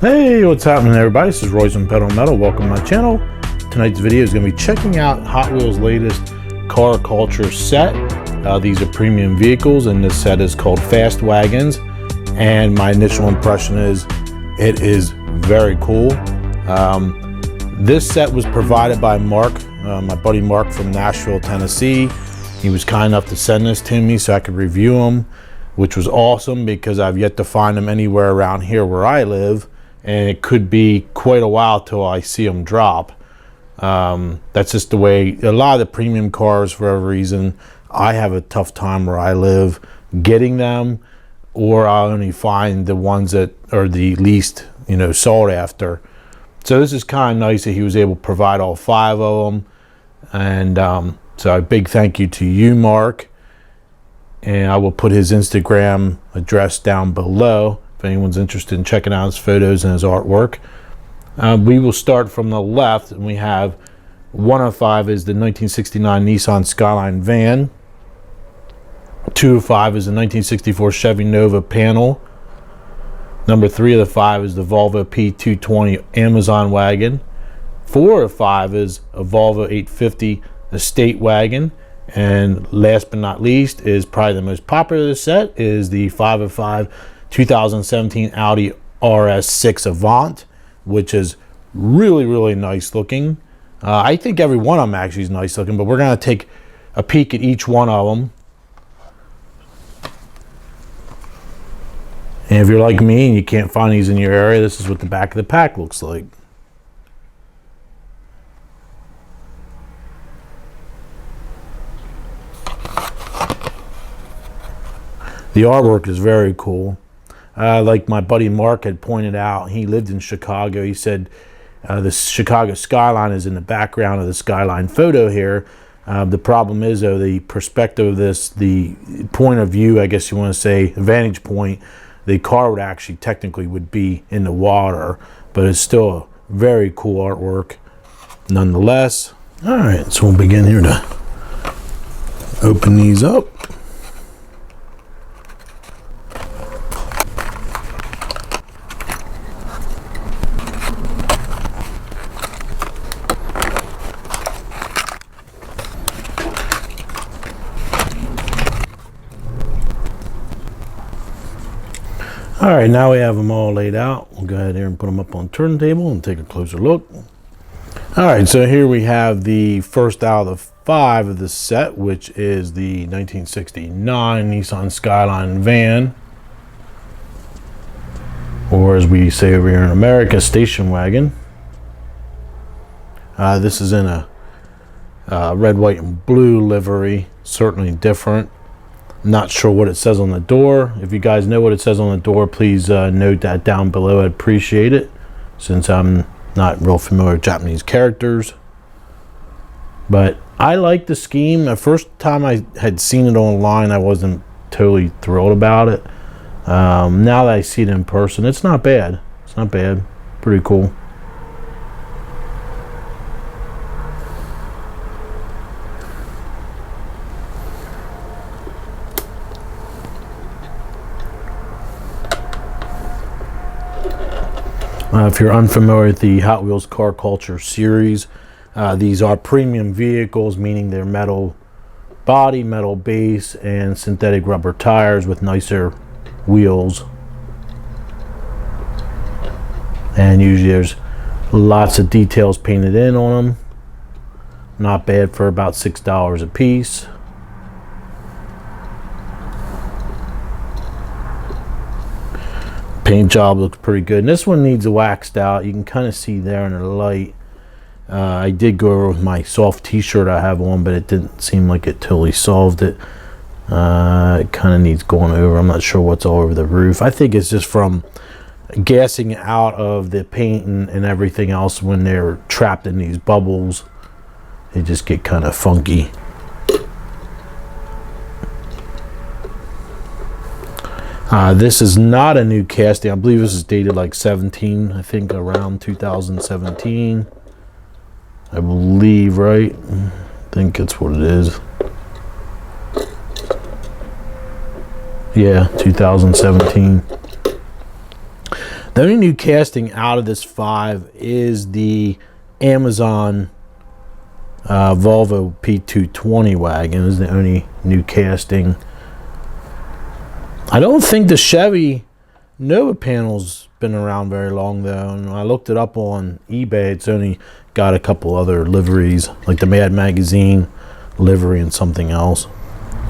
Hey, what's happening everybody? This is Royce from Pedal Metal. Welcome to my channel. Tonight's video is going to be checking out Hot Wheels' latest car culture set. These are premium vehicles and this set is called Fast Wagons. And my initial impression is it is very cool. This set was provided by Mark, my buddy Mark from Nashville, Tennessee. He was kind enough to send this to me so I could review them, which was awesome because I've yet to find them anywhere around here where I live. And it could be quite a while till I see them drop. That's just the way a lot of the premium cars, for whatever reason, I have a tough time where I live getting them, or I only find the ones that are the least, sought after. So this is kind of nice that he was able to provide all 5 of them. And so a big thank you to you, Mark. And I will put his Instagram address down below if anyone's interested in checking out his photos and his artwork. We will start from the left, and we have 1 of 5 is the 1969 Nissan Skyline van. 2 of 5 is the 1964 Chevy Nova panel. Number 3 of the 5 is the Volvo P220 Amazon wagon. 4 of 5 is a Volvo 850 Estate wagon. And last but not least is probably the most popular of the set is the 5 of 5 2017 Audi RS6 Avant, which is really, really nice looking. I think every one of them actually is nice looking, but we're going to take a peek at each one of them. And if you're like me and you can't find these in your area, this is what the back of the pack looks like. The artwork is very cool. Like my buddy Mark had pointed out, he lived in Chicago. He said the Chicago skyline is in the background of the skyline photo here. The problem is, though, the perspective of this, the point of view, I guess you want to say, vantage point, the car would actually technically would be in the water, but it's still a very cool artwork nonetheless. All right, so we'll begin here to open these up. All right, now we have them all laid out. We'll go ahead here and put them up on the turntable and take a closer look. All right, so here we have the first out of the 5 of the set, which is the 1969 Nissan Skyline van, or as we say over here in America, station wagon. This is in a red, white, and blue livery, certainly different. Not sure what it says on the door. If you guys know what it says on the door, please note that down below. I'd appreciate it, since I'm not real familiar with Japanese characters. But I like the scheme. The first time I had seen it online, I wasn't totally thrilled about it. Now that I see it in person, it's not bad. It's not bad. Pretty cool. If you're unfamiliar with the Hot Wheels Car Culture series, these are premium vehicles, meaning they're metal body, metal base, and synthetic rubber tires with nicer wheels. And usually there's lots of details painted in on them. Not bad for about $6 a piece. Paint job looks pretty good, and this one needs waxed out. You can kind of see there in the light. I did go over with my soft t-shirt I have on, but it didn't seem like it totally solved it. It kind of needs going over. I'm not sure what's all over the roof. I think it's just from gassing out of the paint and everything else. When they're trapped in these bubbles, they just get kind of funky. This is not a new casting. I believe this is dated like 17, I think around 2017. I believe, right? I think that's what it is. Yeah, 2017. The only new casting out of this 5 is the Amazon Volvo P220 wagon is the only new casting. I don't think the Chevy Nova panel's been around very long though, and when I looked it up on eBay, it's only got a couple other liveries, like the Mad Magazine livery and something else.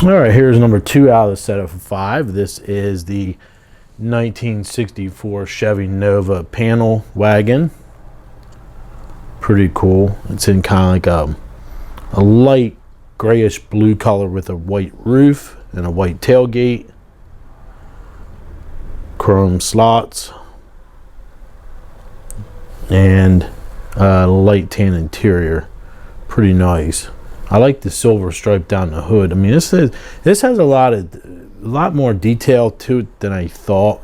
All right, here's number 2 out of the set of 5. This is the 1964 Chevy Nova panel wagon. Pretty cool. It's in kind of like a light grayish blue color with a white roof and a white tailgate. Chrome slots. And light tan interior. Pretty nice. I like the silver stripe down the hood. I mean, this has a lot more detail to it than I thought.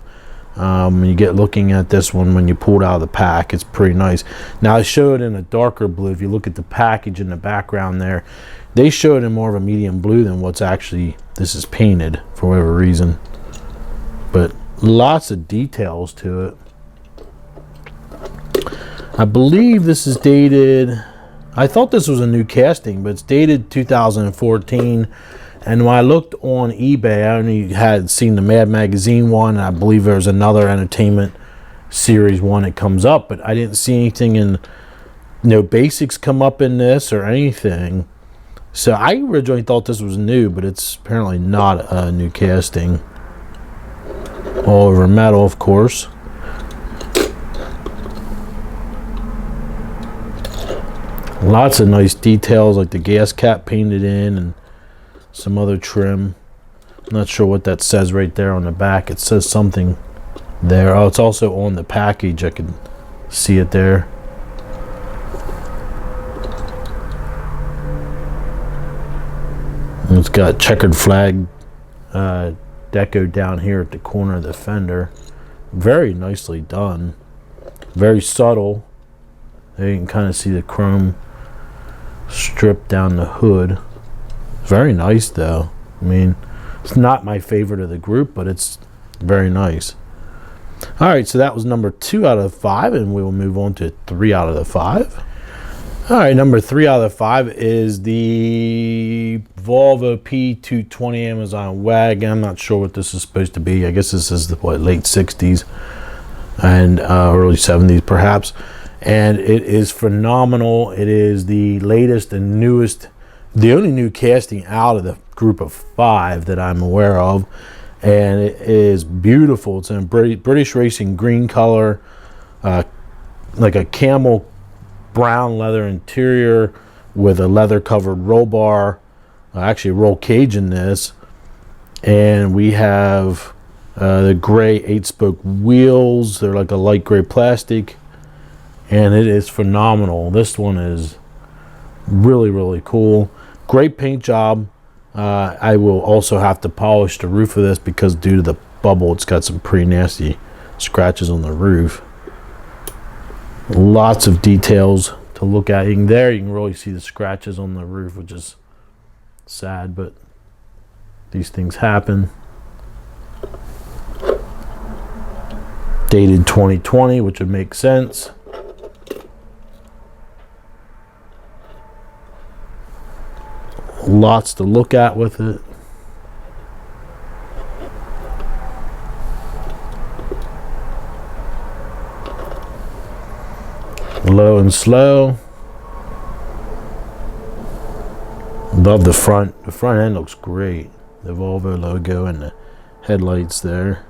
When you get looking at this one, when you pull it out of the pack, it's pretty nice. Now I show it in a darker blue. If you look at the package in the background there, they show it in more of a medium blue than what's actually this is painted for whatever reason. But lots of details to it. I believe this is dated, I thought this was a new casting, but it's dated 2014. And when I looked on eBay, I only had seen the Mad Magazine one, and I believe there's another Entertainment Series one that comes up, but I didn't see anything in, no basics come up in this or anything. So I originally thought this was new, but it's apparently not a new casting. All over metal, of course. Lots of nice details, like the gas cap painted in and some other trim. I'm not sure what that says right there on the back. It says something there. Oh, it's also on the package. I can see it there. And it's got checkered flag deco down here at the corner of the fender. Very nicely done. Very subtle. There you can kind of see the chrome strip down the hood. Very nice though. I mean, it's not my favorite of the group, but it's very nice. All right, so that was number 2 out of 5, and we will move on to 3 out of the 5. All right, number 3 out of the 5 is the Volvo P220 Amazon wagon. I'm not sure what this is supposed to be. I guess this is the late 60s and early 70s perhaps. And it is phenomenal. It is the latest and newest, the only new casting out of the group of 5 that I'm aware of, and it is beautiful. It's in British Racing green color, like a camel brown leather interior with a leather covered roll bar, actually roll cage in this, and we have the gray 8-spoke wheels. They're like a light gray plastic, and it is phenomenal. This one is really cool. Great paint job. I will also have to polish the roof of this because due to the bubble, it's got some pretty nasty scratches on the roof. Lots of details to look at. You can really see the scratches on the roof, which is sad, but these things happen. Dated 2020, which would make sense. Lots to look at with it. Low and slow. Love the front. The front end looks great. The Volvo logo and the headlights there.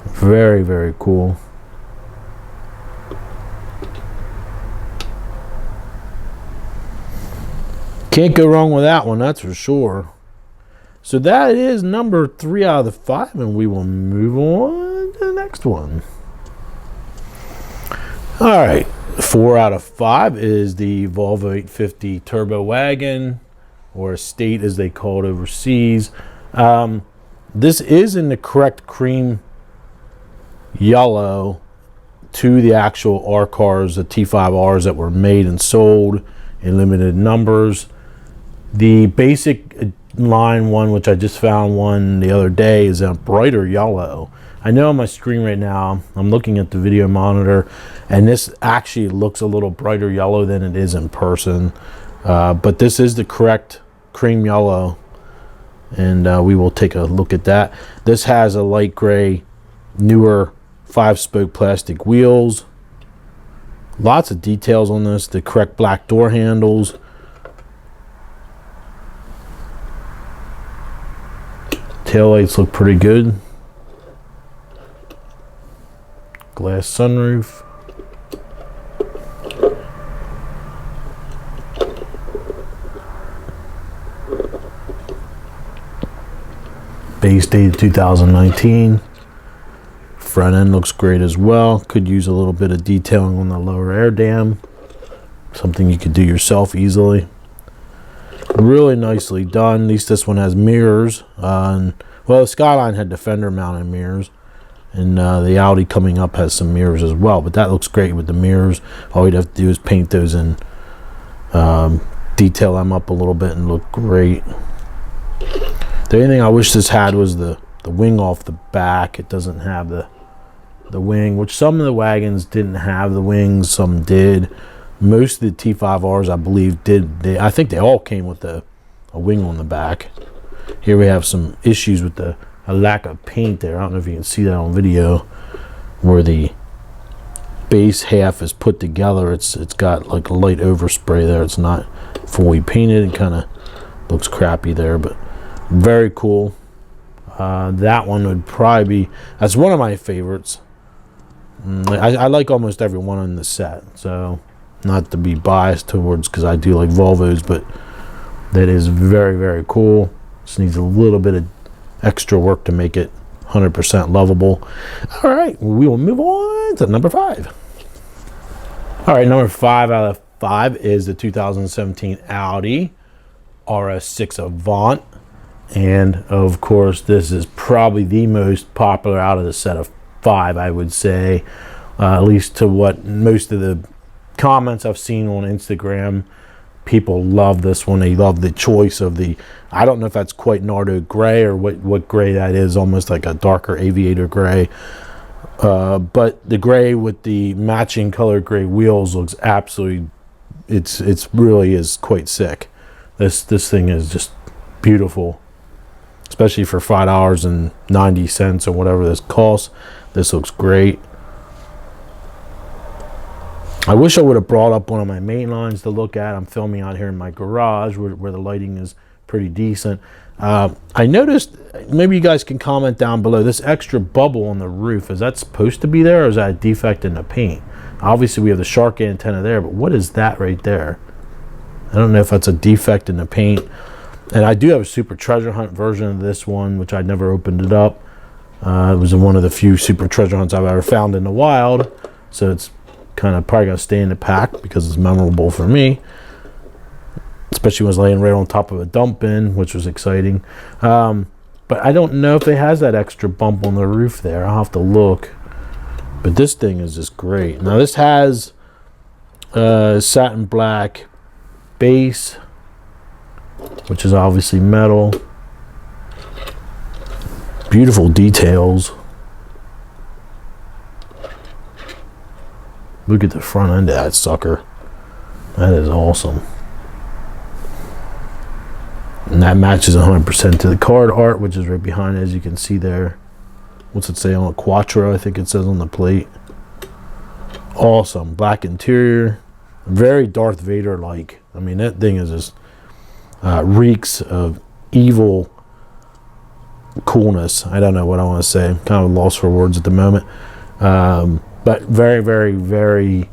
Very cool. Can't go wrong with that one, that's for sure. So that is number 3 out of the 5, and we will move on to the next one. All right, 4 out of 5 is the Volvo 850 Turbo Wagon, or Estate as they call it overseas. This is in the correct cream yellow to the actual R cars, the T5Rs that were made and sold in limited numbers. The basic line one, which I just found one the other day, is a brighter yellow. I know on my screen right now, I'm looking at the video monitor, and this actually looks a little brighter yellow than it is in person. But this is the correct cream yellow, and we will take a look at that. This has a light gray, newer 5-spoke plastic wheels. Lots of details on this. The correct black door handles. Taillights look pretty good. Glass sunroof. Base date 2019. Front end looks great as well. Could use a little bit of detailing on the lower air dam. Something you could do yourself easily. Really nicely done. At least this one has mirrors. Well, the Skyline had Defender mounted mirrors. And the Audi coming up has some mirrors as well. But that looks great with the mirrors. All you'd have to do is paint those and detail them up a little bit and look great. The only thing I wish this had was the wing off the back. It doesn't have the wing, which some of the wagons didn't have the wings. Some did. Most of the T5Rs, I believe, did. I think they all came with a wing on the back. Here we have some issues with a lack of paint there. I don't know if you can see that on video, where the base half is put together. It's got like a light overspray there. It's not fully painted. It kind of looks crappy there, but very cool. That one would probably be, that's one of my favorites. I like almost every one in the set, so not to be biased towards, because I do like Volvos, but that is very, very cool. Just needs a little bit of extra work to make it 100% lovable. All right, we will move on to number 5. All right, number 5 out of 5 is the 2017 Audi RS6 Avant. And of course, this is probably the most popular out of the set of 5, I would say, at least to what most of the comments I've seen on Instagram. People love this one. They love the choice of the, I don't know if that's quite Nardo gray or what gray that is, almost like a darker aviator gray. But the gray with the matching color gray wheels looks absolutely, it's really is quite sick. This thing is just beautiful, especially for $5.90 or whatever this costs. This looks great. I wish I would have brought up one of my main lines to look at. I'm filming out here in my garage where the lighting is pretty decent. I noticed, maybe you guys can comment down below, this extra bubble on the roof, is that supposed to be there, or is that a defect in the paint? Obviously we have the shark antenna there, but what is that right there? I don't know if that's a defect in the paint. And I do have a Super Treasure Hunt version of this one, which I never opened it up. It was one of the few Super Treasure Hunts I've ever found in the wild, so it's kind of probably gonna stay in the pack because it's memorable for me, especially when I was laying right on top of a dump bin, which was exciting. But I don't know if it has that extra bump on the roof there. I'll have to look. But this thing is just great. Now this has satin black base, which is obviously metal. Beautiful details. Look at the front end of that sucker. That is awesome. And that matches 100% to the card art, which is right behind, as you can see there. What's it say on a Quattro? I think it says on the plate. Awesome. Black interior. Very Darth Vader-like. I mean, that thing is just reeks of evil coolness. I don't know what I want to say. I'm kind of lost for words at the moment. But very, very, very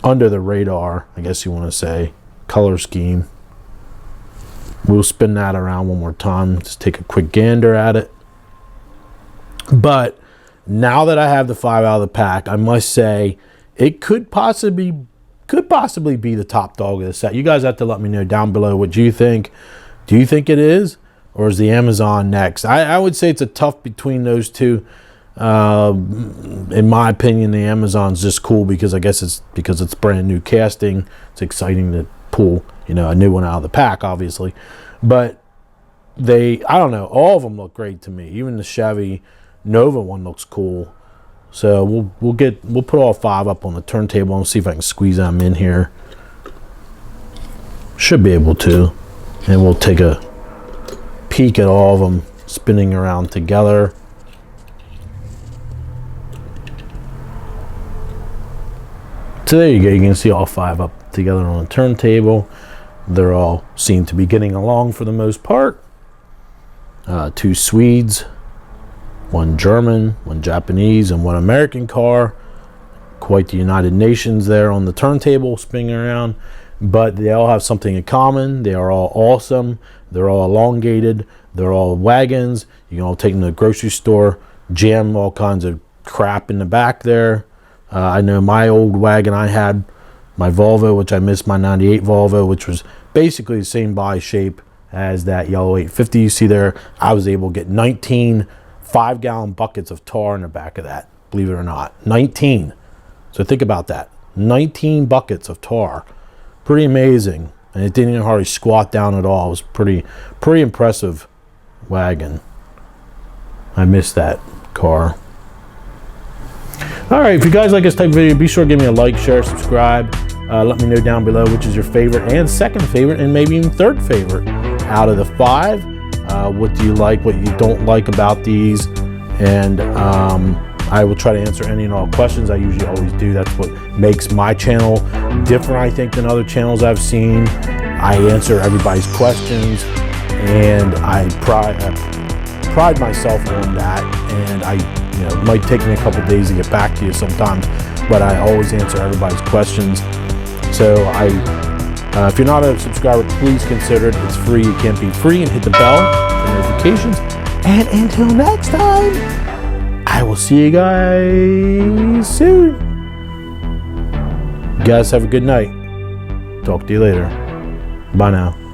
under the radar, I guess you want to say, color scheme. We'll spin that around one more time. Just take a quick gander at it. But now that I have the 5 out of the pack, I must say it could possibly be the top dog of the set. You guys have to let me know down below what you think. Do you think it is? Or is the Amazon next? I would say it's a tough between those two. In my opinion, the Amazon's just cool because I guess it's because it's brand new casting. It's exciting to pull, a new one out of the pack, obviously. But I don't know, all of them look great to me. Even the Chevy Nova one looks cool. So we'll put all 5 up on the turntable and see if I can squeeze them in here. Should be able to. And we'll take a peek at all of them spinning around together. So there you go. You can see all 5 up together on the turntable. They're all seem to be getting along for the most part. 2 Swedes, 1 German, 1 Japanese, and 1 American car. Quite the United Nations there on the turntable spinning around. But they all have something in common. They are all awesome. They're all elongated. They're all wagons. You can all take them to the grocery store, jam all kinds of crap in the back there. I know my old wagon I had, my Volvo, which I missed, my 98 Volvo, which was basically the same body shape as that yellow 850 you see there. I was able to get 19 5-gallon buckets of tar in the back of that, believe it or not. 19. So think about that. 19 buckets of tar. Pretty amazing. And it didn't even hardly squat down at all. It was pretty impressive wagon. I missed that car. All right, if you guys like this type of video, be sure to give me a like, share, subscribe. Let me know down below which is your favorite and second favorite and maybe even third favorite out of the 5. What do you like, what you don't like about these? And I will try to answer any and all questions. I usually always do. That's what makes my channel different, I think, than other channels I've seen. I answer everybody's questions, and I pride myself on that. And it might take me a couple days to get back to you sometimes, but I always answer everybody's questions. So if you're not a subscriber, please consider it. It's free. You can't beat free, and hit the bell for notifications. And until next time, I will see you guys soon. You guys have a good night. Talk to you later. Bye now.